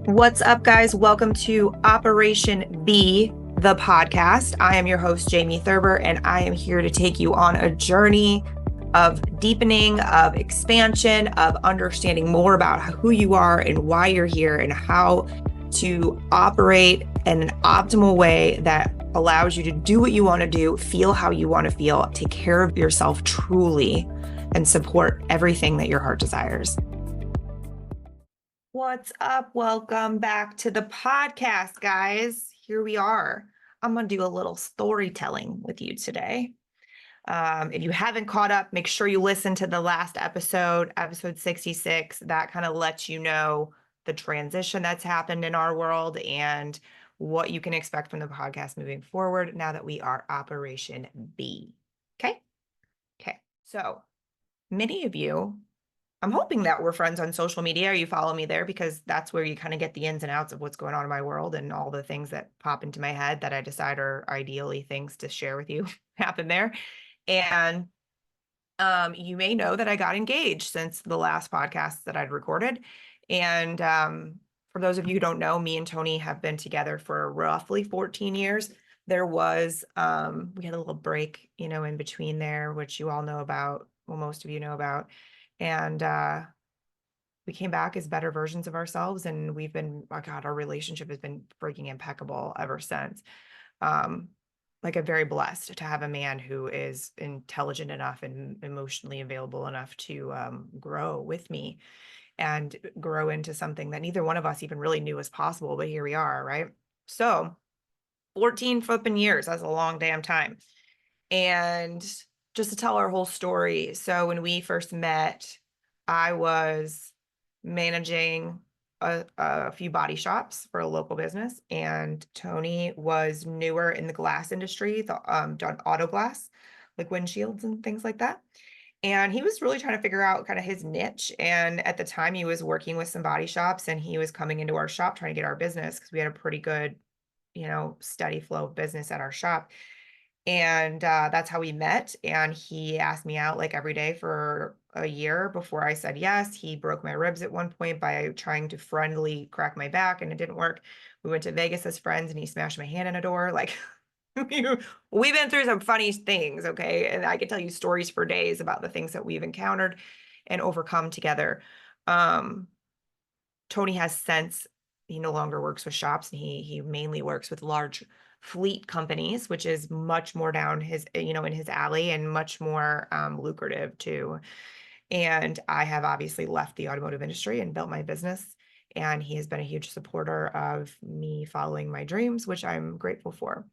What's up, guys? Welcome to Operation B, the podcast. I am your host, Jamie Thurber, and I am here to take you on a journey of deepening, of expansion, of understanding more about who you are and why you're here and how to operate in an optimal way that allows you to do what you want to do, feel how you want to feel, take care of yourself truly, and support everything that your heart desires. What's up? Welcome back to the podcast, guys. Here we are. I'm going to do a little storytelling with you today. If you haven't caught up, make sure you listen to the last episode, episode 66. That kind of lets you know the transition that's happened in our world and what you can expect from the podcast moving forward now that we are Operation B. Okay? Okay. So many of you, I'm hoping that we're friends on social media. You follow me there because that's where you kind of get the ins and outs of what's going on in my world and all the things that pop into my head that I decide are ideally things to share with you happen there. And you may know that I got engaged since the last podcast that I'd recorded. And for those of you who don't know, me and Tony have been together for roughly 14 years. There was, we had a little break, in between there, which you all know about. Well, most of you know about. And we came back as better versions of ourselves, and we've been, oh God, our relationship has been freaking impeccable ever since. Like, I'm very blessed to have a man who is intelligent enough and emotionally available enough to grow with me and grow into something that neither one of us even really knew was possible, but here we are, right? So 14 flipping years, that's a long damn time. And just to tell our whole story, so when we first met, I was managing a few body shops for a local business, and Tony was newer in the glass industry, done auto glass, like windshields and things like that. And he was really trying to figure out kind of his niche. And at the time, he was working with some body shops, and he was coming into our shop trying to get our business because we had a pretty good, steady flow of business at our shop. And that's how we met. And he asked me out like every day for a year before I said yes. He broke my ribs at one point by trying to friendly crack my back, and it didn't work. We went to Vegas as friends, and he smashed my hand in a door. Like, we've been through some funny things, okay? And I could tell you stories for days about the things that we've encountered and overcome together. Tony has since, he no longer works with shops, and he mainly works with large fleet companies, which is much more down his, in his alley and much more lucrative too. And I have obviously left the automotive industry and built my business. And he has been a huge supporter of me following my dreams, which I'm grateful for.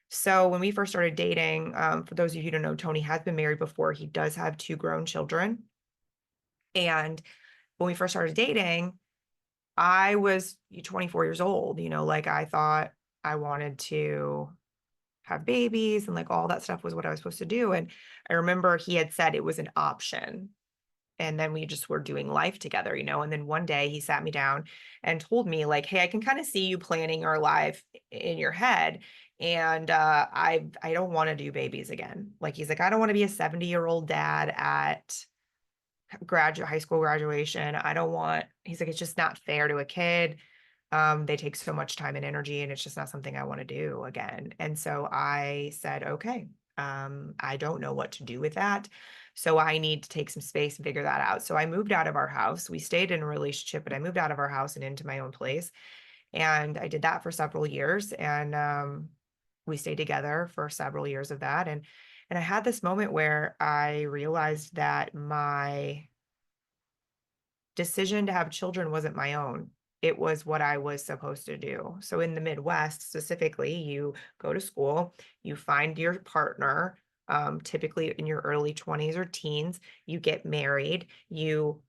So when we first started dating, for those of you who don't know, Tony has been married before. He does have 2 grown children. And when we first started dating, I was 24 years old, like I thought I wanted to have babies and like all that stuff was what I was supposed to do. And I remember he had said it was an option. And then we just were doing life together, and then one day he sat me down and told me like, hey, I can kind of see you planning our life in your head. And I don't want to do babies again. Like, he's like, I don't want to be a 70-year-old dad at high school graduation. He's like, it's just not fair to a kid. They take so much time and energy, and it's just not something I want to do again. And so I said, okay, I don't know what to do with that. So I need to take some space and figure that out. So I moved out of our house. We stayed in a relationship, but I moved out of our house and into my own place. And I did that for several years. And we stayed together for several years of that. And I had this moment where I realized that my decision to have children wasn't my own. It was what I was supposed to do. So in the Midwest, specifically, you go to school, you find your partner, typically in your early 20s or teens, you get married, you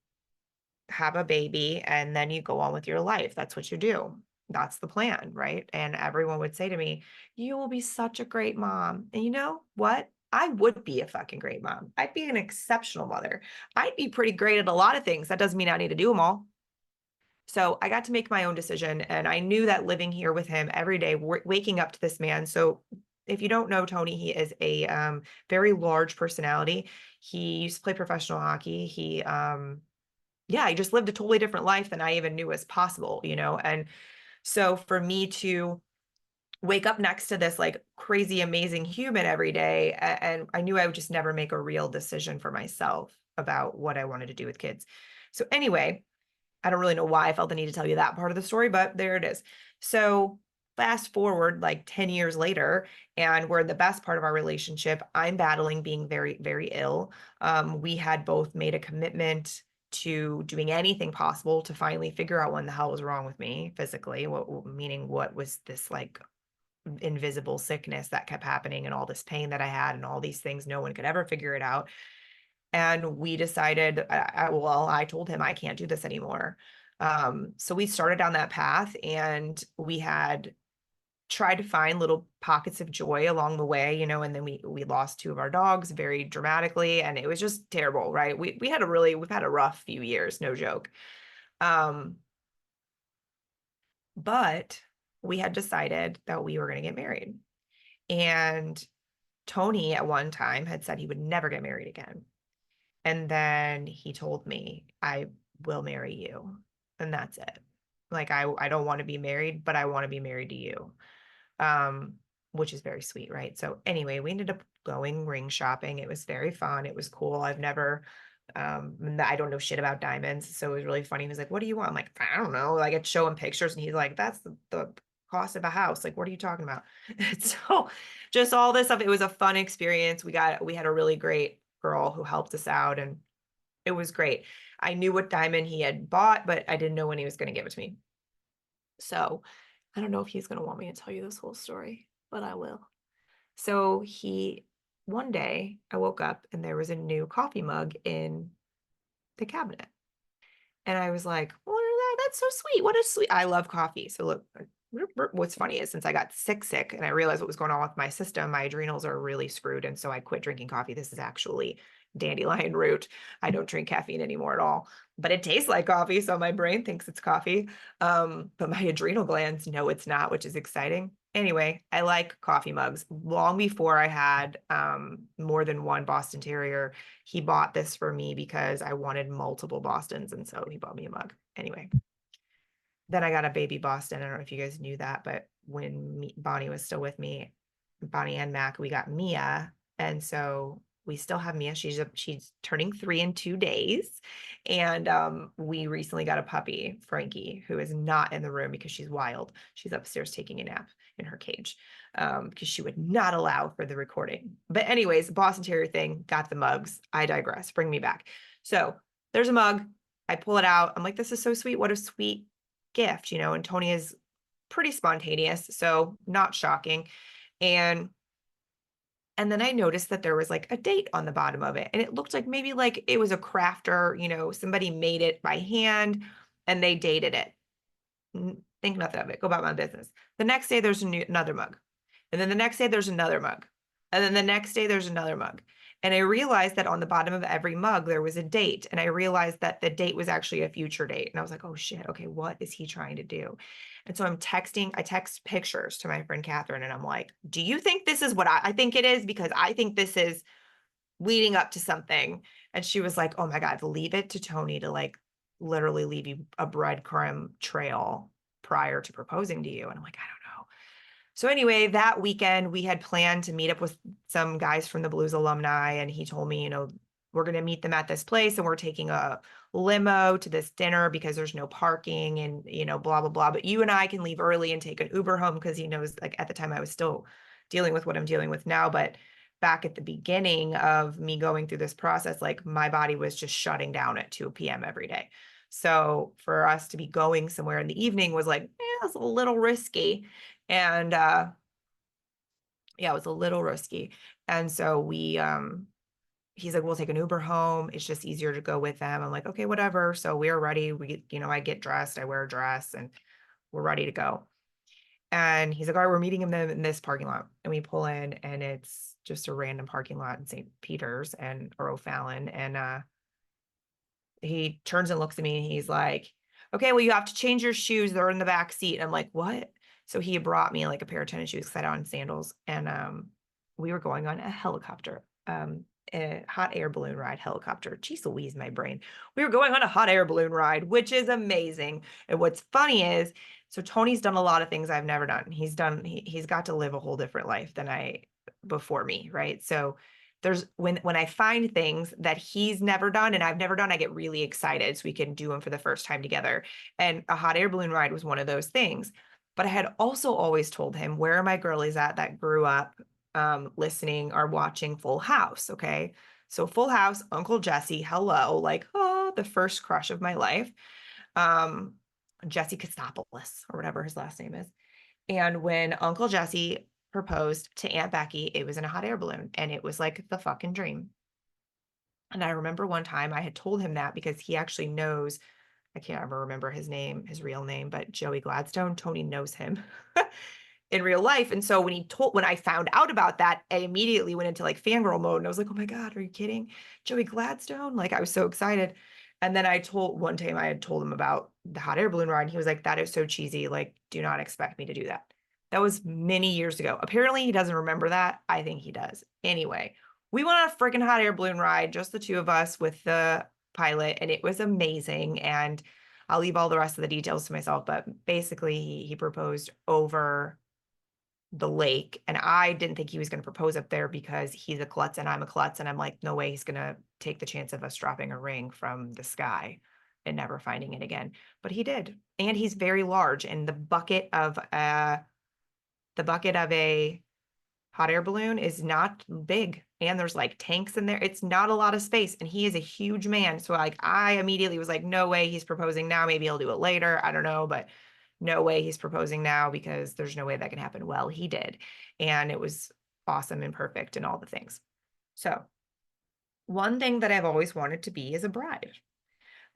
have a baby, and then you go on with your life. That's what you do. That's the plan, right? And everyone would say to me, you will be such a great mom. And you know what? I would be a fucking great mom. I'd be an exceptional mother. I'd be pretty great at a lot of things. That doesn't mean I need to do them all. So I got to make my own decision. And I knew that living here with him every day, waking up to this man. So if you don't know Tony, he is a very large personality. He used to play professional hockey. He yeah, I just lived a totally different life than I even knew was possible, And so for me to wake up next to this like crazy, amazing human every day, and I knew I would just never make a real decision for myself about what I wanted to do with kids. So anyway, I don't really know why I felt the need to tell you that part of the story, but there it is. So fast forward like 10 years later, and we're in the best part of our relationship. I'm battling being very, very ill. We had both made a commitment to doing anything possible to finally figure out what the hell was wrong with me physically, meaning what was this like invisible sickness that kept happening and all this pain that I had and all these things. No one could ever figure it out. And we decided, I told him I can't do this anymore. So we started down that path, and we had tried to find little pockets of joy along the way, and then we lost two of our dogs very dramatically, and it was just terrible, right? We've had a rough few years, no joke. But we had decided that we were going to get married. And Tony at one time had said he would never get married again. And then he told me, I will marry you. And that's it. Like, I don't want to be married, but I want to be married to you. Um, which is very sweet, right? So anyway, we ended up going ring shopping. It was very fun. It was cool. I don't know shit about diamonds. So it was really funny. He was like, what do you want? I'm like, I don't know. Like, I'd show him pictures, and he's like, that's the cost of a house. Like, what are you talking about? So just all this stuff. It was a fun experience. We had a really great girl who helped us out, and it was great. I knew what diamond he had bought, but I didn't know when he was going to give it to me. So I don't know if he's going to want me to tell you this whole story, but I will. So one day I woke up and there was a new coffee mug in the cabinet. And I was like, what is that? That's so sweet. What a sweet. I love coffee. So look, what's funny is since I got sick and I realized what was going on with my system, my adrenals are really screwed. And so I quit drinking coffee. This is actually dandelion root. I don't drink caffeine anymore at all, but it tastes like coffee. So my brain thinks it's coffee. But my adrenal glands know it's not, which is exciting. Anyway, I like coffee mugs. Long before I had more than one Boston Terrier, he bought this for me because I wanted multiple Bostons. And so he bought me a mug. Anyway, then I got a baby Boston. I don't know if you guys knew that, but when Bonnie was still with me, Bonnie and Mac, we got Mia. And so we still have Mia. She's turning 3 in 2 days. And we recently got a puppy, Frankie, who is not in the room because she's wild. She's upstairs taking a nap in her cage because she would not allow for the recording. But anyways, Boston Terrier thing, got the mugs. I digress. Bring me back. So there's a mug. I pull it out. I'm like, this is so sweet. What a sweet gift, and Tony is pretty spontaneous, so not shocking. And then I noticed that there was like a date on the bottom of it, and it looked like maybe like it was a crafter, somebody made it by hand and they dated it. Think nothing of it. Go about my business. The next day there's another mug. And then the next day there's another mug. And then the next day there's another mug. And I realized that on the bottom of every mug, there was a date. And I realized that the date was actually a future date. And I was like, oh shit, okay, what is he trying to do? And so I text pictures to my friend Catherine, and I'm like, do you think this is what I think it is? Because I think this is leading up to something. And she was like, oh my God, leave it to Tony to like literally leave you a breadcrumb trail prior to proposing to you. And I'm like, I don't know. So anyway, that weekend we had planned to meet up with some guys from the Blues alumni, and he told me, we're going to meet them at this place, and we're taking a limo to this dinner because there's no parking, and blah blah blah. But you and I can leave early and take an Uber home, because he knows, like, at the time I was still dealing with what I'm dealing with now, but back at the beginning of me going through this process, like, my body was just shutting down at 2 p.m. every day. So for us to be going somewhere in the evening was like, it was a little risky. And yeah, it was a little risky. And so he's like, we'll take an Uber home. It's just easier to go with them. I'm like, okay, whatever. So we're ready. I get dressed, I wear a dress, and we're ready to go. And he's like, all right, we're meeting him in this parking lot. And we pull in, and it's just a random parking lot in St. Peter's or O'Fallon. And he turns and looks at me, and he's like, okay, well, you have to change your shoes. They're in the back seat. And I'm like, what? So he brought me like a pair of tennis shoes because I had on sandals, and we were going on a helicopter. a hot air balloon ride helicopter. Jeez Louise, my brain. We were going on a hot air balloon ride, which is amazing. And what's funny is, so Tony's done a lot of things I've never done. He's got to live a whole different life than I before me, right? So there's when I find things that he's never done and I've never done, I get really excited so we can do them for the first time together. And a hot air balloon ride was one of those things. But I had also always told him, where are my girlies at that grew up listening or watching Full House? Okay. So Full House, Uncle Jesse, hello, like, oh, the first crush of my life. Um, Jesse Kostopoulos or whatever his last name is. And when Uncle Jesse proposed to Aunt Becky, it was in a hot air balloon and it was like the fucking dream. And I remember one time I had told him that because he actually knows, I can't ever remember his name, his real name, but Joey Gladstone, Tony knows him in real life. And so when I found out about that, I immediately went into like fangirl mode and I was like, oh my God, are you kidding? Joey Gladstone? Like I was so excited. And then one time I had told him about the hot air balloon ride. And he was like, that is so cheesy. Like, do not expect me to do that. That was many years ago. Apparently he doesn't remember that. I think he does. Anyway, we went on a freaking hot air balloon ride, just the two of us with the pilot, and it was amazing. And I'll leave all the rest of the details to myself, but basically he proposed over the lake. And I didn't think he was going to propose up there because he's a klutz and I'm a klutz. And I'm like, no way he's going to take the chance of us dropping a ring from the sky and never finding it again. But he did. And he's very large. And the bucket of a hot air balloon is not big. And there's like tanks in there. It's not a lot of space. And he is a huge man. So like I immediately was like, no way he's proposing now. Maybe he'll do it later. I don't know, but no way he's proposing now because there's no way that can happen. Well, he did. And it was awesome and perfect and all the things. So one thing that I've always wanted to be is a bride.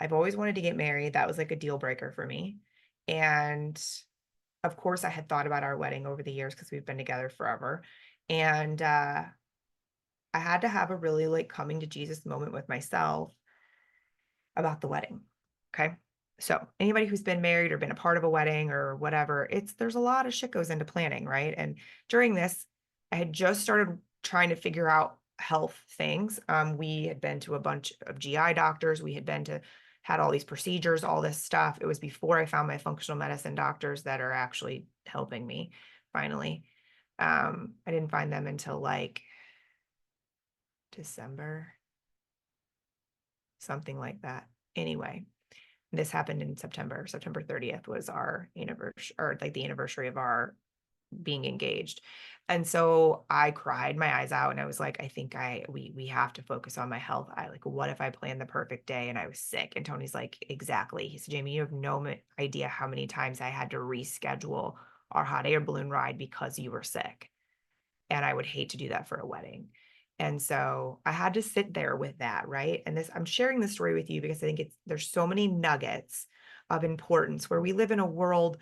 I've always wanted to get married. That was like a deal breaker for me. And of course, I had thought about our wedding over the years because we've been together forever. And I had to have a really like coming to Jesus moment with myself about the wedding. Okay. So anybody who's been married or been a part of a wedding or whatever, there's a lot of shit goes into planning, right? And during this, I had just started trying to figure out health things. We had been to a bunch of GI doctors. We had all these procedures, all this stuff. It was before I found my functional medicine doctors that are actually helping me finally. I didn't find them until like December, something like that. Anyway, this happened in September. September 30th was our anniversary, or like the anniversary of our being engaged. And so I cried my eyes out and I was like, I think we have to focus on my health. What if I planned the perfect day and I was sick? And Tony's like, exactly. He said, Jamie, you have no idea how many times I had to reschedule our hot air balloon ride because you were sick. And I would hate to do that for a wedding. And so I had to sit there with that, right? And I'm sharing this story with you because I think there's so many nuggets of importance where we live in a world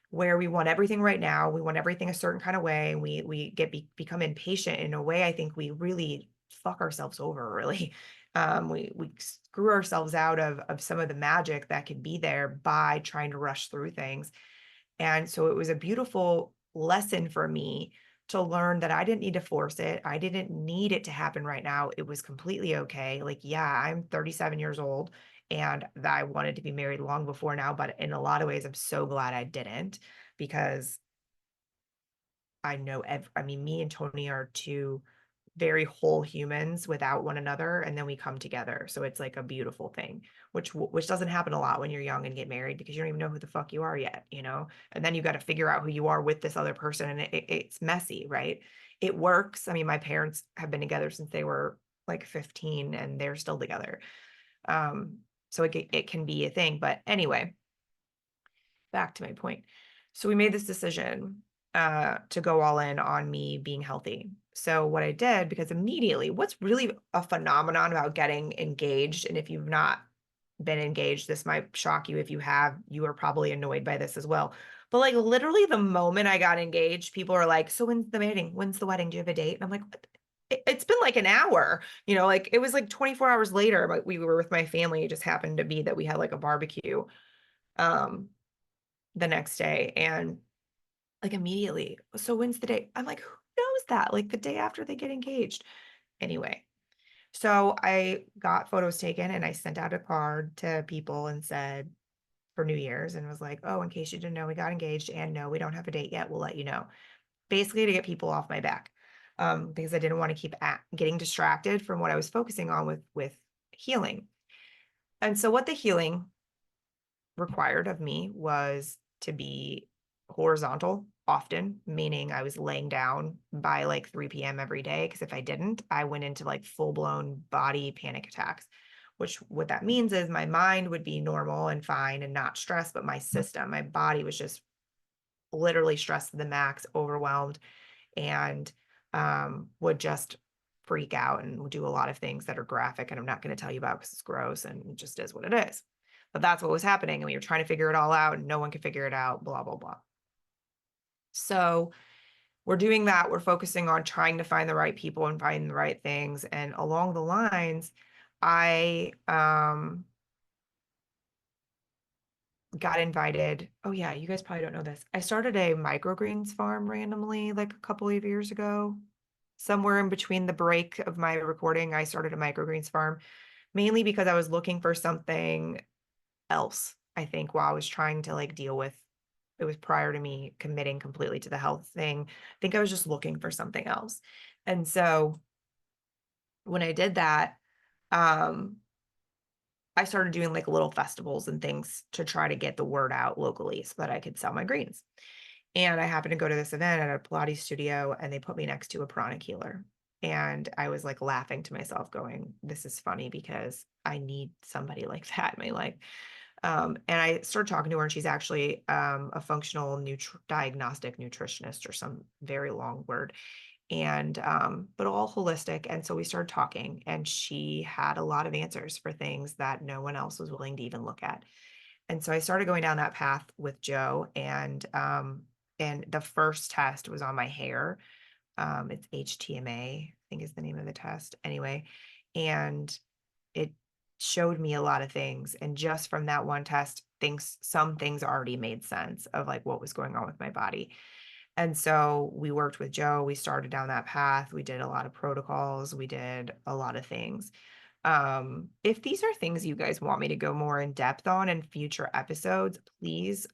where we want everything right now. We want everything a certain kind of way. And we become impatient in a way. I think we really fuck ourselves over, really. We screw ourselves out of some of the magic that could be there by trying to rush through things. And so it was a beautiful lesson for me to learn that I didn't need to force it. I didn't need it to happen right now. It was completely okay. Like, yeah, I'm 37 years old and I wanted to be married long before now, but in a lot of ways, I'm so glad I didn't because I know, I mean, me and Tony are two very whole humans without one another, and then we come together. So it's like a beautiful thing, which doesn't happen a lot when you're young and get married because you don't even know who the fuck you are yet, you know? And then you got to figure out who you are with this other person, and it's messy, right? It works. I mean, my parents have been together since they were like 15 and they're still together. So it can be a thing. But anyway, back to my point. So we made this decision to go all in on me being healthy. So what I did, because immediately, what's really a phenomenon about getting engaged, and if you've not been engaged, this might shock you. If you have, you are probably annoyed by this as well. But like literally the moment I got engaged, people are like, so when's the wedding? When's the wedding? Do you have a date? And I'm like, what? It's been like an hour, you know, like it was like 24 hours later, but we were with my family. It just happened to be that we had like a barbecue the next day. And like immediately, so when's the day? I'm like, who knows that? Like the day after they get engaged. Anyway, So I got photos taken and I sent out a card to people and said for New Year's and was like, oh, in case you didn't know, we got engaged and no, we don't have a date yet. We'll let you know. Basically to get people off my back. Because I didn't want to keep getting distracted from what I was focusing on with healing. And so what the healing required of me was to be horizontal often, meaning I was laying down by like 3 p.m. every day. Because if I didn't, I went into like full blown body panic attacks, which what that means is my mind would be normal and fine and not stressed, but my system, my body was just literally stressed to the max, overwhelmed, and would just freak out and do a lot of things that are graphic and I'm not going to tell you about because it's gross and it just is what it is. But that's what was happening. And we were trying to figure it all out and no one could figure it out, blah, blah, blah. So we're doing that. We're focusing on trying to find the right people and find the right things. And along the lines, I got invited. Oh yeah, you guys probably don't know this. I started a microgreens farm randomly like a couple of years ago. Somewhere in between the break of my recording, I started a microgreens farm, mainly because I was looking for something else, I think, while I was trying to like deal with it was prior to me committing completely to the health thing. I think I was just looking for something else. And so when I did that, um, I started doing like little festivals and things to try to get the word out locally so that I could sell my greens. And I happened to go to this event at a Pilates studio and they put me next to a pranic healer. And I was like laughing to myself, going, this is funny because I need somebody like that in my life. And I started talking to her, and she's actually a functional diagnostic nutritionist or some very long word, and but all holistic. And so we started talking, and she had a lot of answers for things that no one else was willing to even look at. And so I started going down that path with Joe, and the first test was on my hair. It's HTMA, I think is the name of the test. Anyway, and it showed me a lot of things. And just from that one test, some things already made sense of like what was going on with my body. And so we worked with Joe. We started down that path. We did a lot of protocols. We did a lot of things. If these are things you guys want me to go more in depth on in future episodes, please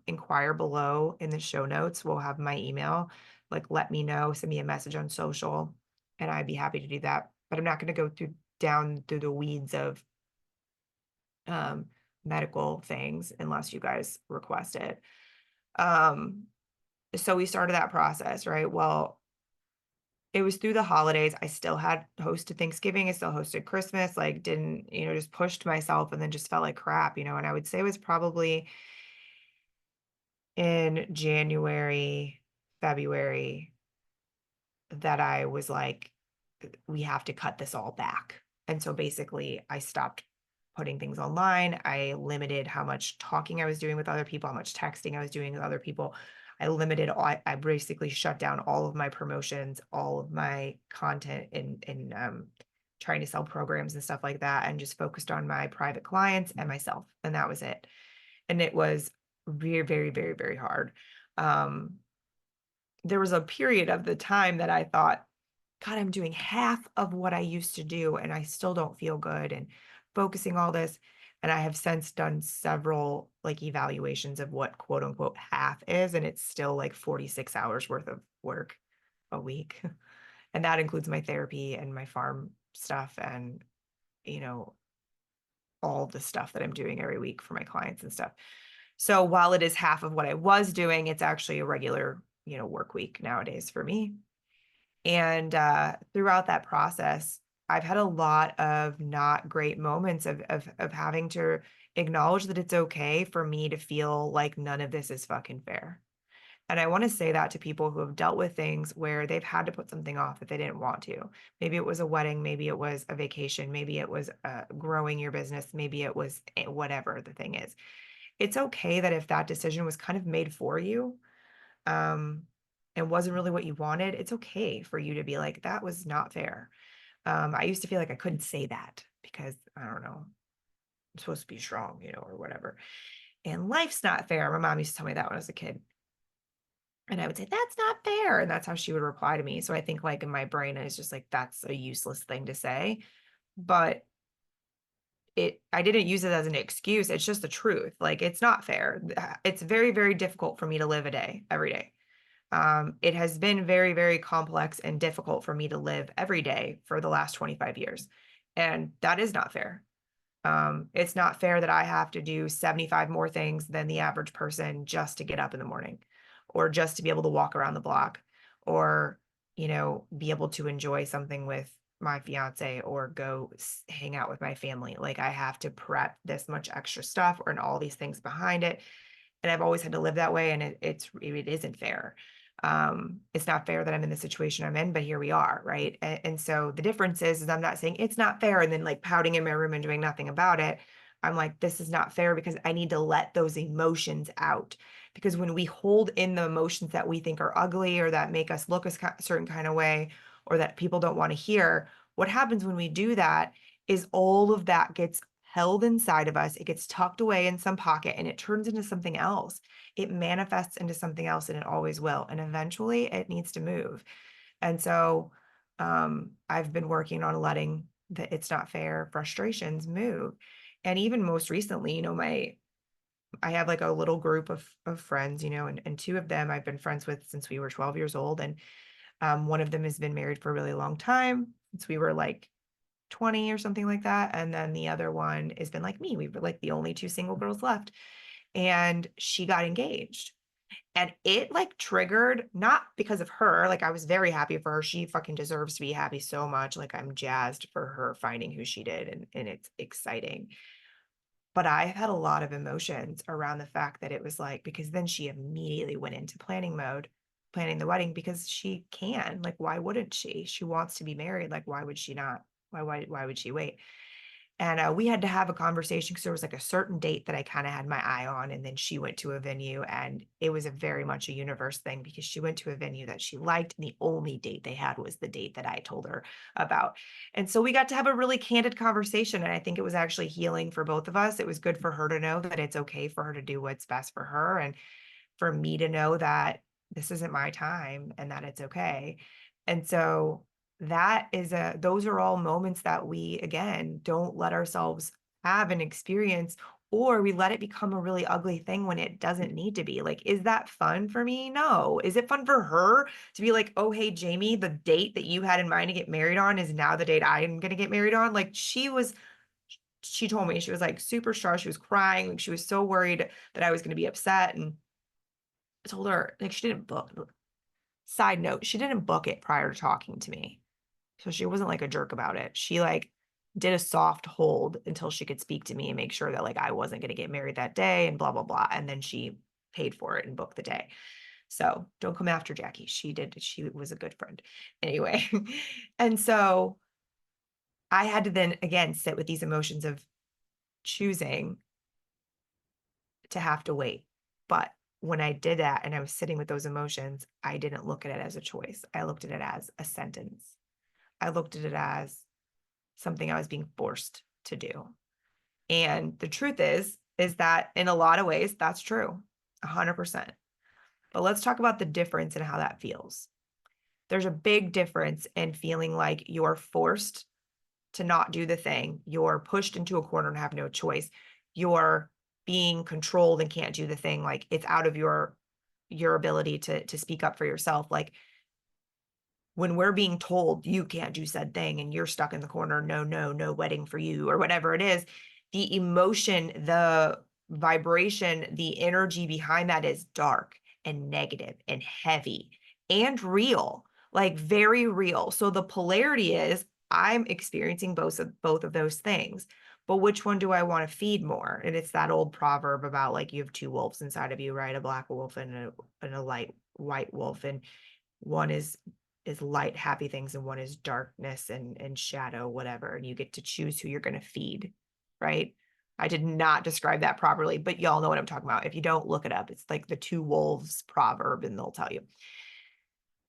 inquire below in the show notes. We'll have my email. Like, let me know, send me a message on social, and I'd be happy to do that. But I'm not going to go down through the weeds of um, medical things unless you guys request it. So we started that process, right? Well, it was through the holidays. I still had hosted Thanksgiving. I still hosted Christmas, like didn't, just pushed myself and then just felt like crap, and I would say it was probably in January, February that I was like, we have to cut this all back. And so basically I stopped putting things online. I limited how much talking I was doing with other people, how much texting I was doing with other people. I basically shut down all of my promotions, all of my content in trying to sell programs and stuff like that, and just focused on my private clients and myself. And that was it. And it was very, very, very, very hard. There was a period of the time that I thought, God, I'm doing half of what I used to do and I still don't feel good, and focusing all this. And I have since done several like evaluations of what quote unquote half is, and it's still like 46 hours worth of work a week. And that includes my therapy and my farm stuff and, you know, all the stuff that I'm doing every week for my clients and stuff. So while it is half of what I was doing, it's actually a regular, work week nowadays for me. And throughout that process, I've had a lot of not great moments of having to acknowledge that it's okay for me to feel like none of this is fucking fair. And I want to say that to people who have dealt with things where they've had to put something off that they didn't want to. Maybe it was a wedding, maybe it was a vacation, maybe it was growing your business, maybe it was whatever the thing is. It's okay that if that decision was kind of made for you, um, and wasn't really what you wanted, it's okay for you to be like, that was not fair. I used to feel like I couldn't say that because I don't know, I'm supposed to be strong, or whatever. And life's not fair. My mom used to tell me that when I was a kid. And I would say, that's not fair. And that's how she would reply to me. So I think like in my brain, it's just like, that's a useless thing to say. But I didn't use it as an excuse. It's just the truth. Like, it's not fair. It's very, very difficult for me to live a day every day. It has been very, very complex and difficult for me to live every day for the last 25 years. And that is not fair. It's not fair that I have to do 75 more things than the average person just to get up in the morning or just to be able to walk around the block or, be able to enjoy something with my fiance or go hang out with my family. Like I have to prep this much extra stuff and all these things behind it. And I've always had to live that way. And it isn't fair. It's not fair that I'm in the situation I'm in, but here we are, right? And so the difference is I'm not saying it's not fair and then like pouting in my room and doing nothing about it. I'm like, this is not fair because I need to let those emotions out. Because when we hold in the emotions that we think are ugly or that make us look a certain kind of way or that people don't want to hear, what happens when we do that is all of that gets held inside of us. It gets tucked away in some pocket and it turns into something else. It manifests into something else and it always will. And eventually it needs to move. And so I've been working on letting the it's not fair frustrations move. And even most recently, I have like a little group of friends, and two of them I've been friends with since we were 12 years old. And one of them has been married for a really long time, since we were like 20 or something like that. And then the other one has been like me. We were like the only two single girls left. And she got engaged. And it like triggered, not because of her, like I was very happy for her. She fucking deserves to be happy so much. Like I'm jazzed for her finding who she did and it's exciting. But I had a lot of emotions around the fact that it was like, because then she immediately went into planning mode, planning the wedding because she can. Like, why wouldn't she? She wants to be married. Like, why would she not? Why would she wait? And we had to have a conversation because there was like a certain date that I kind of had my eye on. And then she went to a venue and it was a very much a universe thing because she went to a venue that she liked. And the only date they had was the date that I told her about. And so we got to have a really candid conversation. And I think it was actually healing for both of us. It was good for her to know that it's okay for her to do what's best for her. And for me to know that this isn't my time and that it's okay. And so those are all moments that we, again, don't let ourselves have an experience or we let it become a really ugly thing when it doesn't need to be. Like, is that fun for me? No. Is it fun for her to be like, oh, hey, Jamie, the date that you had in mind to get married on is now the date I'm going to get married on? Like, she told me she was like super stressed. She was crying. Like, she was so worried that I was going to be upset. And I told her, like, she didn't book. Side note, she didn't book it prior to talking to me. So she wasn't like a jerk about it. She like did a soft hold until she could speak to me and make sure that like I wasn't going to get married that day and blah, blah, blah. And then she paid for it and booked the day. So don't come after Jackie. She was a good friend. Anyway. And so I had to then again sit with these emotions of choosing to have to wait. But when I did that and I was sitting with those emotions, I didn't look at it as a choice. I looked at it as a sentence. I looked at it as something I was being forced to do. And the truth is that in a lot of ways, that's true, 100%. But let's talk about the difference in how that feels. There's a big difference in feeling like you're forced to not do the thing. You're pushed into a corner and have no choice. You're being controlled and can't do the thing. Like it's out of your ability to speak up for yourself. Like when we're being told you can't do said thing and you're stuck in the corner, no wedding for you or whatever it is, the emotion, the vibration, the energy behind that is dark and negative and heavy and real, like very real. So the polarity is I'm experiencing both of those things. But which one do I want to feed more? And it's that old proverb about like you have two wolves inside of you, right? A black wolf and a light white wolf. And one is light, happy things, and one is darkness and shadow, whatever. And you get to choose who you're going to feed, right? I did not describe that properly, but y'all know what I'm talking about. If you don't, look it up. It's like the two wolves proverb, and they'll tell you.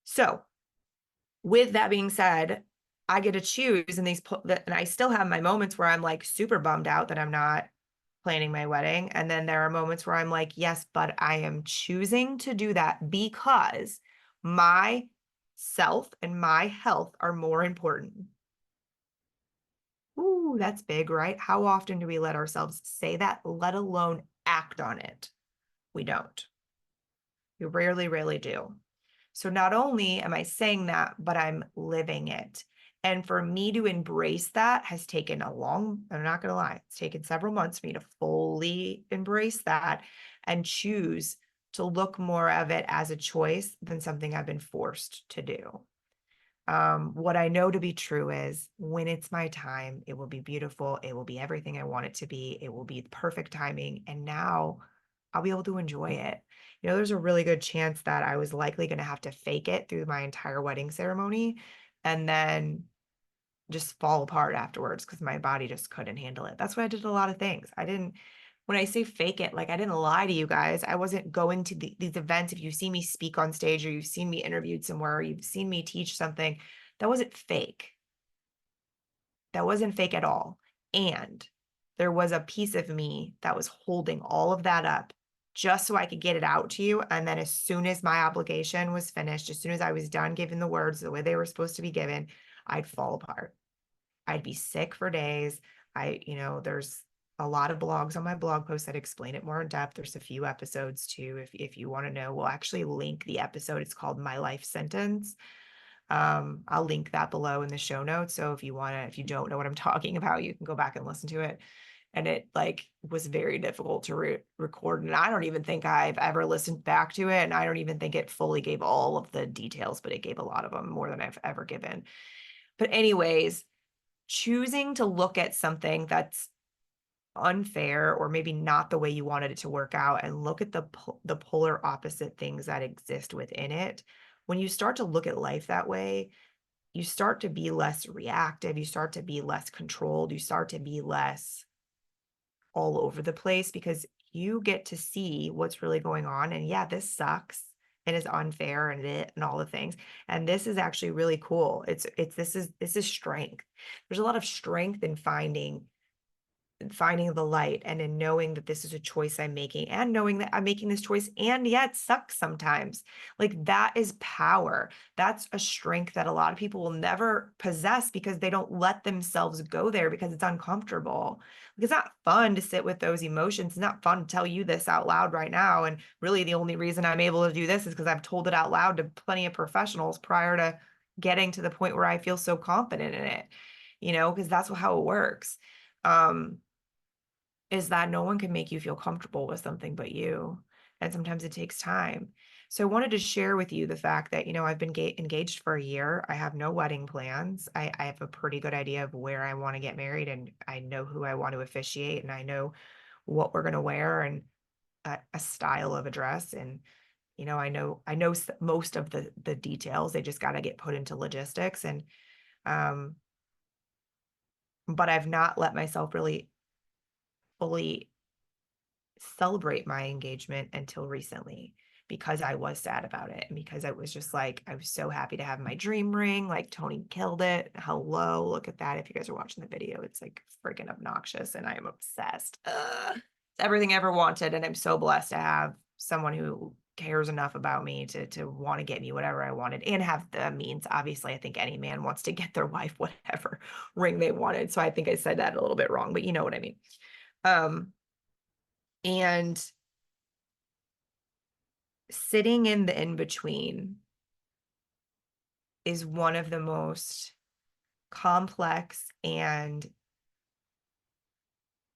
So, with that being said, I get to choose, and and I still have my moments where I'm like super bummed out that I'm not planning my wedding. And then there are moments where I'm like, yes, but I am choosing to do that because my self and my health are more important. Ooh, that's big, right? How often do we let ourselves say that, let alone act on it? We don't. We rarely, rarely do. So not only am I saying that, but I'm living it. And for me to embrace that has taken I'm not going to lie, it's taken several months for me to fully embrace that and choose to look more of it as a choice than something I've been forced to do. What I know to be true is when it's my time, it will be beautiful. It will be everything I want it to be. It will be perfect timing. And now I'll be able to enjoy it. There's a really good chance that I was likely going to have to fake it through my entire wedding ceremony and then just fall apart afterwards because my body just couldn't handle it. That's why I did a lot of things. When I say fake it, like I didn't lie to you guys. I wasn't going to these events. If you see me speak on stage or you've seen me interviewed somewhere, or you've seen me teach something, that wasn't fake. That wasn't fake at all. And there was a piece of me that was holding all of that up just so I could get it out to you. And then as soon as my obligation was finished, as soon as I was done giving the words the way they were supposed to be given, I'd fall apart. I'd be sick for days. There's a lot of blogs on my blog post that explain it more in depth. There's a few episodes too. If you want to know, we'll actually link the episode. It's called My Life Sentence. I'll link that below in the show notes. So if you don't know what I'm talking about, you can go back and listen to it. And it was very difficult to record. And I don't even think I've ever listened back to it. And I don't even think it fully gave all of the details, but it gave a lot of them, more than I've ever given. But anyways, choosing to look at something that's unfair or maybe not the way you wanted it to work out and look at the polar opposite things that exist within it. When you start to look at life that way, you start to be less reactive, you start to be less controlled, you start to be less all over the place because you get to see what's really going on. And yeah, this sucks and is unfair and all the things. And this is actually really cool. This is strength. There's a lot of strength in finding the light and in knowing that this is a choice I'm making and knowing that I'm making this choice. And yeah, it sucks sometimes. Like that is power. That's a strength that a lot of people will never possess because they don't let themselves go there because it's uncomfortable. Like, it's not fun to sit with those emotions. It's not fun to tell you this out loud right now. And really the only reason I'm able to do this is because I've told it out loud to plenty of professionals prior to getting to the point where I feel so confident in it, because that's how it works. Is that no one can make you feel comfortable with something but you. And sometimes it takes time. So I wanted to share with you the fact that, I've been engaged for a year. I have no wedding plans. I have a pretty good idea of where I want to get married, and I know who I want to officiate, and I know what we're going to wear and a style of a dress. And, I know most of the details. They just got to get put into logistics. And, but I've not let myself really fully celebrate my engagement until recently because I was sad about it and because I was just like, I was so happy to have my dream ring. Like Tony killed it. Hello, look at that. If you guys are watching the video, it's like freaking obnoxious and I am obsessed. It's everything I ever wanted. And I'm so blessed to have someone who cares enough about me to want to get me whatever I wanted and have the means. Obviously, I think any man wants to get their wife whatever ring they wanted. So I think I said that a little bit wrong, but you know what I mean. And sitting in the in-between is one of the most complex and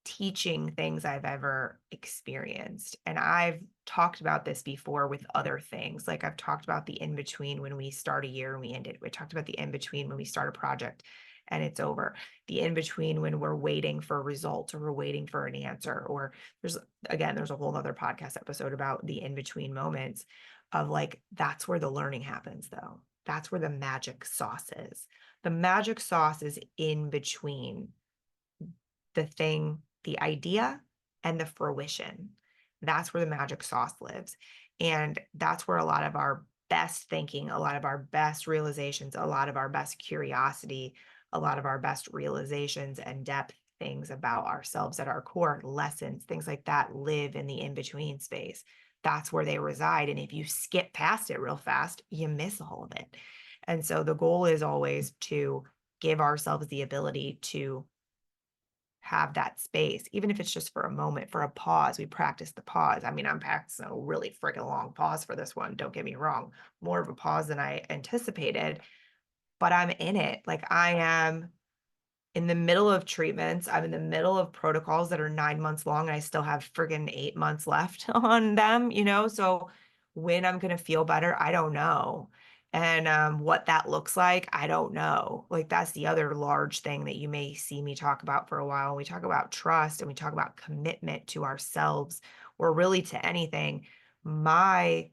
teaching things I've ever experienced. And I've talked about this before with other things. Like I've talked about the in-between when we start a year and we end it. We talked about the in-between when we start a project and it's over. The in-between when we're waiting for a result or we're waiting for an answer, or there's a whole other podcast episode about the in-between moments of like, that's where the learning happens though. That's where the magic sauce is. The magic sauce is in between the idea and the fruition. That's where the magic sauce lives. And that's where a lot of our best thinking, a lot of our best realizations, a lot of our best curiosity, a lot of our best realizations and depth things about ourselves at our core, lessons, things like that live in the in-between space. That's where they reside. And if you skip past it real fast, you miss all of it. And so the goal is always to give ourselves the ability to have that space, even if it's just for a moment, for a pause. We practice the pause. I mean, I'm practicing a really freaking long pause for this one. Don't get me wrong, more of a pause than I anticipated, but I'm in it. Like I am in the middle of treatments. I'm in the middle of protocols that are 9 months long, and I still have friggin' 8 months left on them, So when I'm gonna feel better, I don't know. And what that looks like, I don't know. Like that's the other large thing that you may see me talk about for a while. We talk about trust and we talk about commitment to ourselves or really to anything. My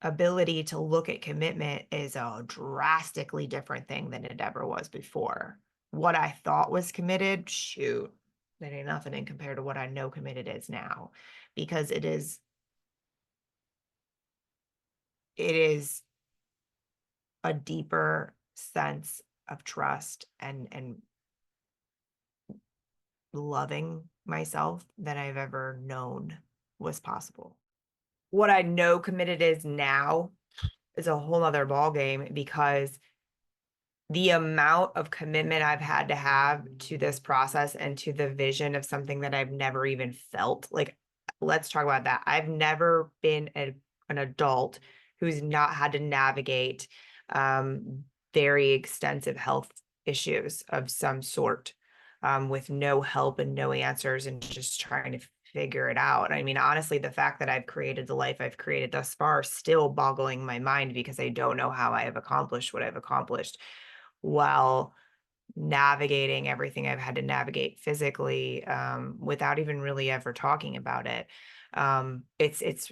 ability to look at commitment is a drastically different thing than it ever was before. What I thought was committed, shoot, that ain't nothing in compared to what I know committed is now, because it is a deeper sense of trust and loving myself than I've ever known was possible. What I know committed is now is a whole nother ballgame, because the amount of commitment I've had to have to this process and to the vision of something that I've never even felt. Like, let's talk about that. I've never been an adult who's not had to navigate very extensive health issues of some sort, with no help and no answers and just trying to figure it out. I mean, honestly, the fact that I've created the life I've created thus far is still boggling my mind, because I don't know how I have accomplished what I've accomplished while navigating everything I've had to navigate physically, without even really ever talking about it. It's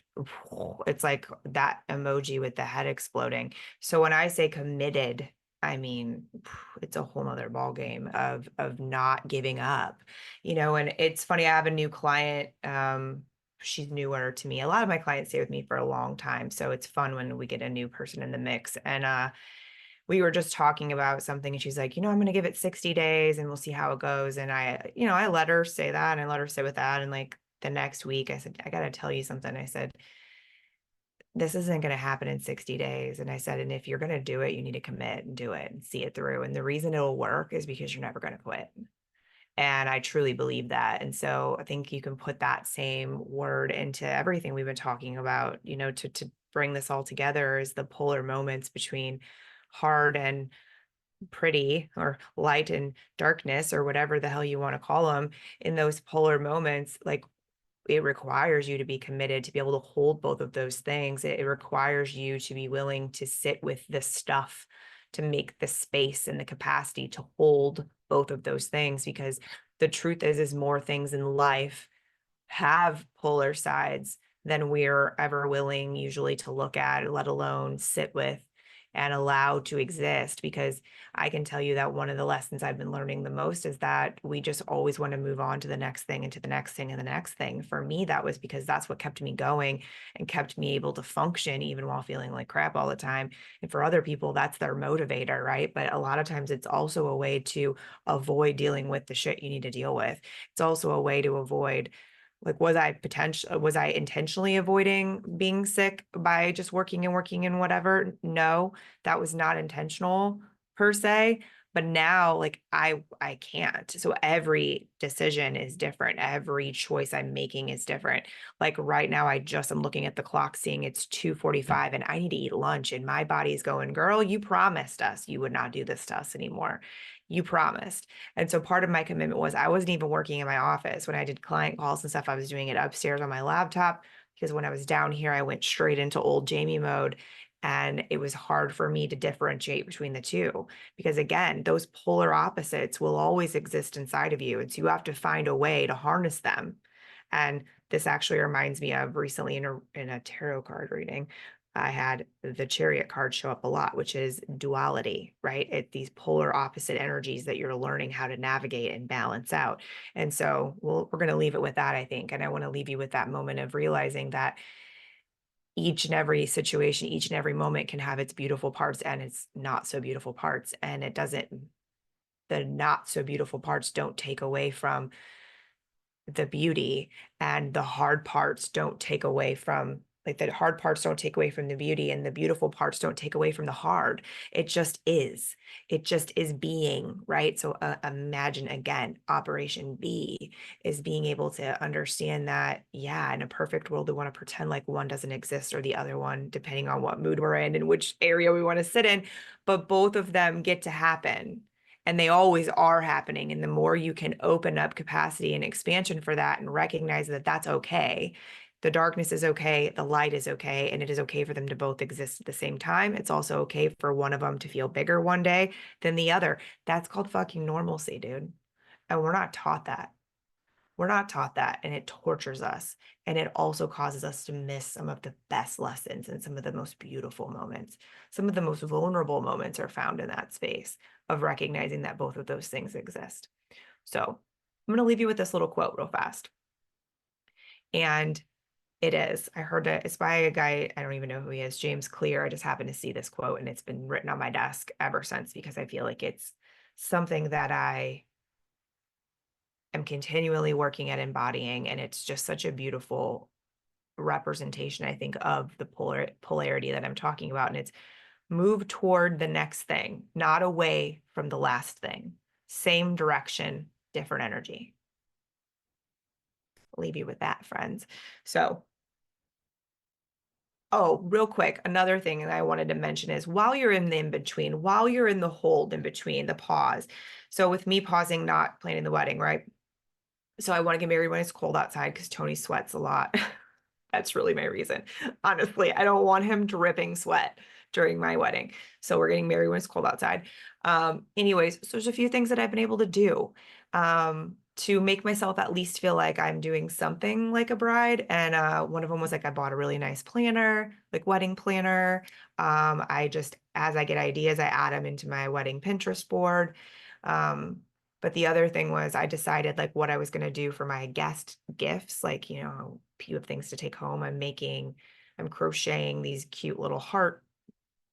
like that emoji with the head exploding. So when I say committed, I mean it's a whole nother ball game of not giving up, And it's funny, I have a new client. She's newer to me. A lot of my clients stay with me for a long time, so it's fun when we get a new person in the mix. And we were just talking about something, and she's like, I'm going to give it 60 days and we'll see how it goes. And I let her say that, and I let her sit with that. And like the next week I said, I got to tell you something. I said, this isn't going to happen in 60 days. And I said, and if you're going to do it, you need to commit and do it and see it through. And the reason it'll work is because you're never going to quit. And I truly believe that. And so I think you can put that same word into everything we've been talking about, to bring this all together, is the polar moments between hard and pretty, or light and darkness, or whatever the hell you want to call them. In those polar moments, like, it requires you to be committed to be able to hold both of those things. It requires you to be willing to sit with the stuff, to make the space and the capacity to hold both of those things, because the truth is more things in life have polar sides than we're ever willing usually to look at, let alone sit with and allow to exist. Because I can tell you that one of the lessons I've been learning the most is that we just always want to move on to the next thing and to the next thing and the next thing. For me, that was because that's what kept me going and kept me able to function even while feeling like crap all the time. And for other people, that's their motivator, right? But a lot of times it's also a way to avoid dealing with the shit you need to deal with. It's also a way to avoid, like, was I intentionally avoiding being sick by just working and working and whatever? No, that was not intentional per se. But now, like, I can't. So every decision is different. Every choice I'm making is different. Like right now, I'm looking at the clock, seeing it's 2:45 and I need to eat lunch. And my body's going, girl, you promised us you would not do this to us anymore. You promised. And so part of my commitment was, I wasn't even working in my office. When I did client calls and stuff, I was doing it upstairs on my laptop, because when I was down here, I went straight into old Jamie mode. And it was hard for me to differentiate between the two, because again, those polar opposites will always exist inside of you. And so you have to find a way to harness them. And this actually reminds me of recently in a tarot card reading, I had the Chariot card show up a lot, which is duality, right? These polar opposite energies that you're learning how to navigate and balance out. And so we're going to leave it with that, I think. And I want to leave you with that moment of realizing that each and every situation, each and every moment can have its beautiful parts and its not so beautiful parts. And it doesn't the not so beautiful parts don't take away from the beauty, and the hard parts don't take away from, like, the hard parts don't take away from the beauty, and the beautiful parts don't take away from the hard. It just is. It just is being, right? So imagine again, Operation B is being able to understand that, yeah, in a perfect world, we want to pretend like one doesn't exist or the other one, depending on what mood we're in and which area we want to sit in, but both of them get to happen. And they always are happening. And the more you can open up capacity and expansion for that and recognize that that's okay, the darkness is okay, the light is okay, and it is okay for them to both exist at the same time. It's also okay for one of them to feel bigger one day than the other. That's called fucking normalcy, dude. And we're not taught that. We're not taught that, and it tortures us. And it also causes us to miss some of the best lessons and some of the most beautiful moments. Some of the most vulnerable moments are found in that space of recognizing that both of those things exist. So I'm going to leave you with this little quote real fast. And I heard it, it's by a guy, I don't even know who he is, James Clear. I just happened to see this quote and it's been written on my desk ever since because I feel like it's something that I am continually working at embodying. And it's just such a beautiful representation, I think, of the polarity that I'm talking about. And it's move toward the next thing, not away from the last thing. Same direction, different energy. I'll leave you with that, friends. So, oh, real quick, another thing that I wanted to mention is while you're in the in-between, while you're in the hold in between, the pause. So with me pausing, not planning the wedding, right? So I want to get married when it's cold outside because Tony sweats a lot. That's really my reason. Honestly, I don't want him dripping sweat during my wedding. So we're getting married when it's cold outside. Anyways, so there's a few things that I've been able to do to make myself at least feel like I'm doing something like a bride. And one of them was like, I bought a really nice planner, like wedding planner. I just, as I get ideas, I add them into my wedding Pinterest board. But the other thing was I decided like what I was going to do for my guest gifts, like, you know, you have things to take home. I'm crocheting these cute little heart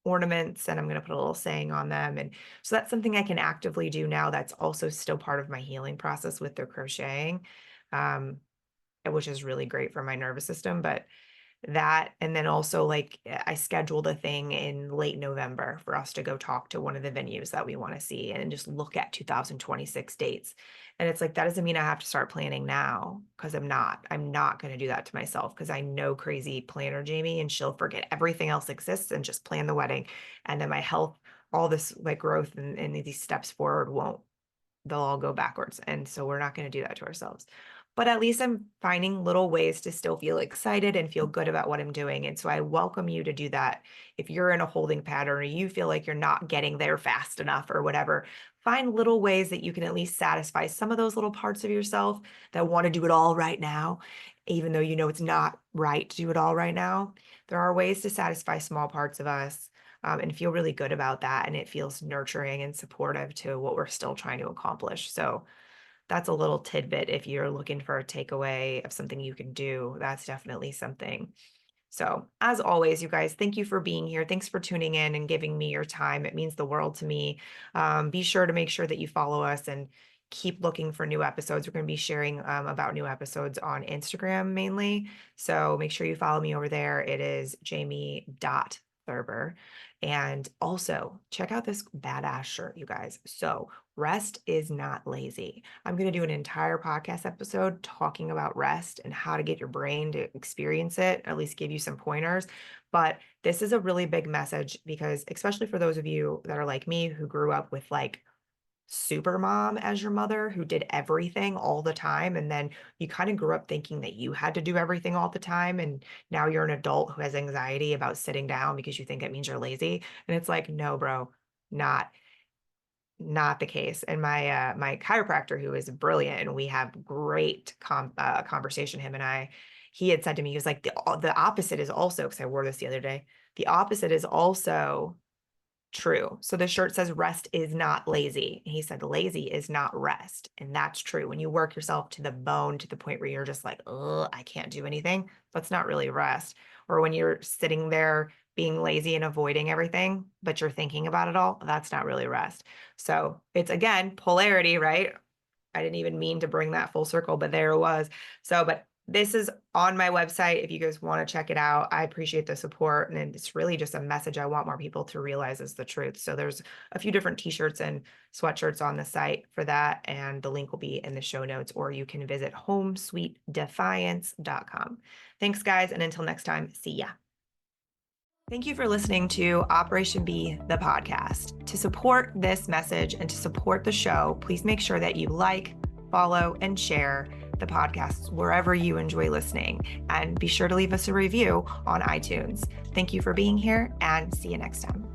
ornaments and I'm going to put a little saying on them. And so that's something I can actively do now. That's also still part of my healing process with the crocheting, which is really great for my nervous system. But that, and then also like I scheduled a thing in late November for us to go talk to one of the venues that we want to see and just look at 2026 dates. And it's like that doesn't mean I have to start planning now because I'm not going to do that to myself because I know crazy planner Jamie and she'll forget everything else exists and just plan the wedding. And then my health, all this like growth and these steps forward they'll all go backwards. And so we're not going to do that to ourselves. But at least I'm finding little ways to still feel excited and feel good about what I'm doing. And so I welcome you to do that. If you're in a holding pattern or you feel like you're not getting there fast enough or whatever, find little ways that you can at least satisfy some of those little parts of yourself that want to do it all right now, even though you know it's not right to do it all right now. There are ways to satisfy small parts of us and feel really good about that. And it feels nurturing and supportive to what we're still trying to accomplish. So that's a little tidbit. If you're looking for a takeaway of something you can do, that's definitely something. So as always, you guys, thank you for being here. Thanks for tuning in and giving me your time. It means the world to me. Be sure to make sure that you follow us and keep looking for new episodes. We're going to be sharing about new episodes on Instagram mainly. So make sure you follow me over there. It is jamie.thurber. And also check out this badass shirt, you guys. So rest is not lazy. I'm going to do an entire podcast episode talking about rest and how to get your brain to experience it, at least give you some pointers. But this is a really big message because, especially for those of you that are like me who grew up with like super mom as your mother who did everything all the time. And then you kind of grew up thinking that you had to do everything all the time. And now you're an adult who has anxiety about sitting down because you think it means you're lazy. And it's like, no, bro, not not the case. And my chiropractor, who is brilliant, and we have great conversation, him and I, he had said to me, he was like, the opposite is also, because I wore this the other day, the opposite is also true. So the shirt says rest is not lazy. And he said lazy is not rest. And that's true. When you work yourself to the bone to the point where you're just like, oh, I can't do anything, that's not really rest. Or when you're sitting there being lazy and avoiding everything, but you're thinking about it all, that's not really rest. So it's again, polarity, right? I didn't even mean to bring that full circle, but there it was. So, but this is on my website if you guys want to check it out. I appreciate the support, and it's really just a message I want more people to realize is the truth. So there's a few different t-shirts and sweatshirts on the site for that, and the link will be in the show notes, or you can visit homesweetdefiance.com. Thanks, guys, and until next time, see ya. Thank you for listening to Operation B, the podcast. To support this message and to support the show, please make sure that you like, follow, and share the podcast wherever you enjoy listening. And be sure to leave us a review on iTunes. Thank you for being here, and see you next time.